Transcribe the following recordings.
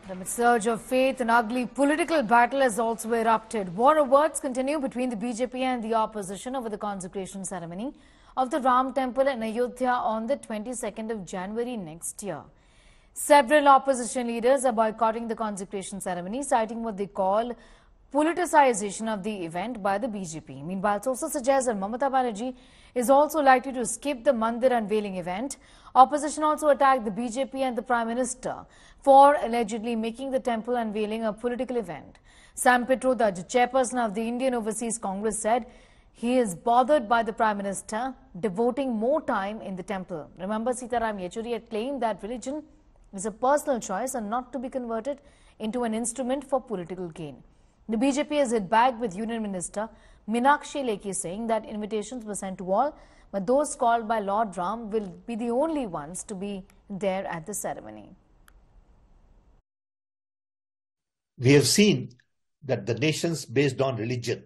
Amid surge of faith, an ugly political battle has also erupted. War of words continue between the BJP and the opposition over the consecration ceremony of the Ram Temple in Ayodhya on the 22nd of January next year. Several opposition leaders are boycotting the consecration ceremony, citing what they call politicization of the event by the BJP. Meanwhile, sources suggest that Mamata Banerjee is also likely to skip the Mandir unveiling event. Opposition also attacked the BJP and the Prime Minister for allegedly making the temple unveiling a political event. Sam Pitroda, the chairperson of the Indian Overseas Congress, said he is bothered by the Prime Minister devoting more time in the temple. Remember, Sitaram Yechuri had claimed that religion is a personal choice and not to be converted into an instrument for political gain. The BJP has hit back with Union Minister Meenakshi Lekhi saying that invitations were sent to all, but those called by Lord Ram will be the only ones to be there at the ceremony. We have seen that the nations based on religion,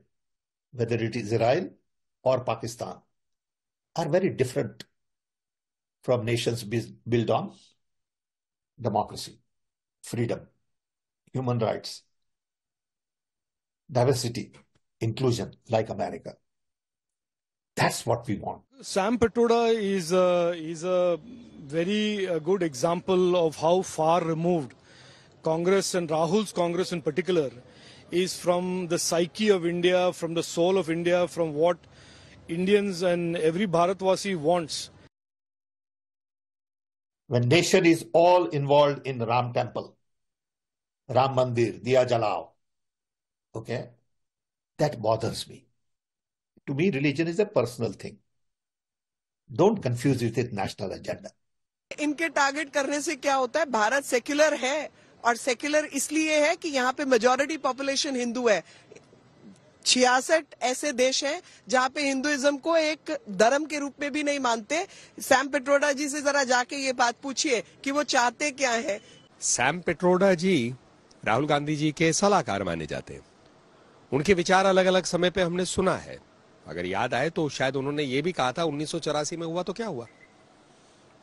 whether it is Israel or Pakistan, are very different from nations built on democracy, freedom, human rights, diversity, inclusion, like America. That's what we want. Sam Pitroda is a very good example of how far removed Congress and Rahul's Congress in particular is from the psyche of India, from the soul of India, from what Indians and every Bharatvasi wants. When nation is all involved in Ram Temple, Ram Mandir, Diya Jalao, okay, that bothers me. To me, religion is a personal thing. Don't confuse it with national agenda. इनके target करने से क्या होता है? Bharat secular है और secular इसलिए है कि यहाँ पे मेजॉरिटी पॉपुलेशन हिंदू है। 66 ऐसे देश हैं जहाँ पे हिंदुइज्म को एक धर्म के रूप में भी नहीं मानते। सैम पिट्रोडा जी से जरा जाके ये बात पूछिए कि वो चाहते क्या है। सैम पिट्रोडा जी राहुल गांधी जी के सलाहकार माने जाते हैं। उनके विचार अलग अलग समय पे हमने सुना है। अगर याद आए तो शायद उन्होंने ये भी कहा था 1984 में हुआ तो क्या हुआ,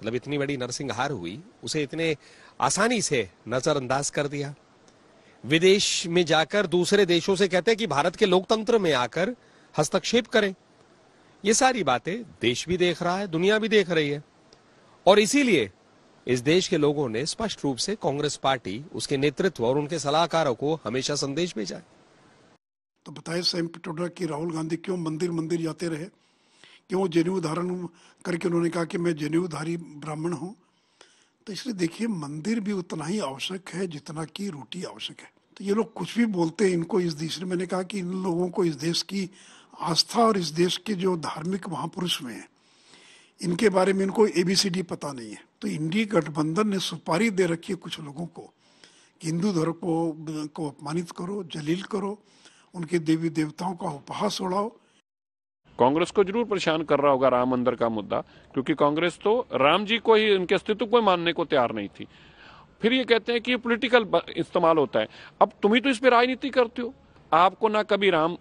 मतलब इतनी बड़ी नरसिंहार हुई, उसे इतने आसानी से नजरअंदाज कर दिया। विदेश में जाकर दूसरे देशों से कहते हैं कि भारत के लोकतंत्र में आकर हस्तक्षेप करें। ये सारी बातें देश भी देख रहा है, दुनिया भी देख रही है, और इसीलिए इस देश के लोगों ने स्पष्ट रूप से कांग्रेस पार्टी, उसके नेतृत्व और उनके सलाहकारों को हमेशा संदेश भेजा है। तो बताए सैम पिट्रोडा कि राहुल गांधी क्यों मंदिर मंदिर जाते रहे, क्यों जनेऊ धारण करके उन्होंने कहा कि मैं जनेऊधारी ब्राह्मण हूँ। तो इसलिए देखिए, मंदिर भी उतना ही आवश्यक है जितना कि रोटी आवश्यक है। तो ये लोग कुछ भी बोलते हैं, इनको इस देश में, मैंने कहा कि इन लोगों को इस देश की आस्था और इस देश के जो धार्मिक महापुरुष में हैं, इनके बारे में इनको ABCD पता नहीं है। तो इंडी गठबंधन ने सुपारी दे रखी है कुछ लोगों को कि हिंदू धर्म को अपमानित करो, जलील करो, उनके देवी देवताओं का उपहास उड़ाओ। कांग्रेस को जरूर परेशान कर रहा होगा राम मंदिर का मुद्दा, क्योंकि कांग्रेस तो राम जी को ही, उनके अस्तित्व को मानने को तैयार नहीं थी। फिर ये कहते हैं कि पॉलिटिकल इस्तेमाल होता है। अब तुम ही तो इस पे राजनीति करते हो। आपको ना कभी राम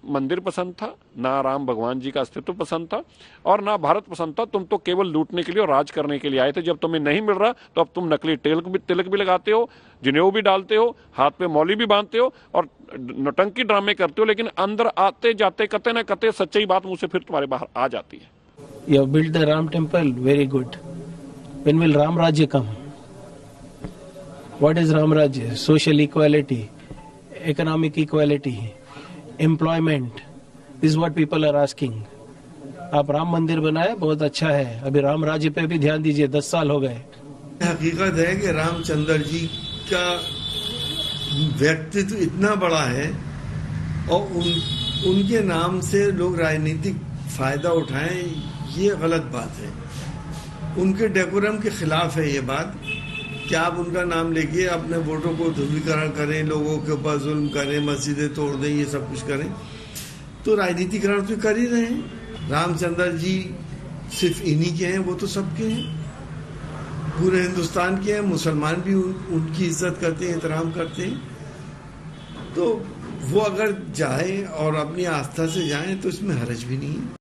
मंदिर पसंद था, ना राम भगवान जी का अस्तित्व पसंद था, और ना भारत पसंद था। तुम तो केवल लूटने के लिए और राज करने के लिए आए थे। जब तुम्हें नहीं मिल रहा तो अब तुम नकली तिलक भी लगाते हो, जनेऊ भी डालते हो, हाथ पे मौली भी बांधते हो और नौटंकी ड्रामे करते हो, लेकिन अंदर आते जाते कते न कते सच्चाई बात मुंह से फिर तुम्हारे बाहर आ जाती है। You have built the Ram temple, very good. When will Ram Rajya come? What is Ram Rajya? Social equality, economic equality, employment. This is what people are asking. आप राम मंदिर बनाए, बहुत अच्छा है। अभी राम राज्य पे भी ध्यान दीजिए, 10 साल हो गए। हकीकत है कि रामचंद्र जी का व्यक्तित्व इतना बड़ा है और उनके नाम से लोग राजनीतिक फायदा उठाएं, ये गलत बात है। उनके डेकोरम के खिलाफ है ये बात कि आप उनका नाम लेके अपने वोटों को ध्रुवीकरण करें, लोगों के ऊपर जुल्म करें, मस्जिदें तोड़ दें, ये सब कुछ करें। तो राजनीतिकरण तो कर ही रहे हैं। रामचंद्र जी सिर्फ इन्हीं के हैं, वो तो सबके हैं, पूरे हिंदुस्तान के हैं। मुसलमान भी उनकी इज्जत करते हैं, एहतराम करते हैं। तो वो अगर जाए और अपनी आस्था से जाए तो इसमें हरज भी नहीं है।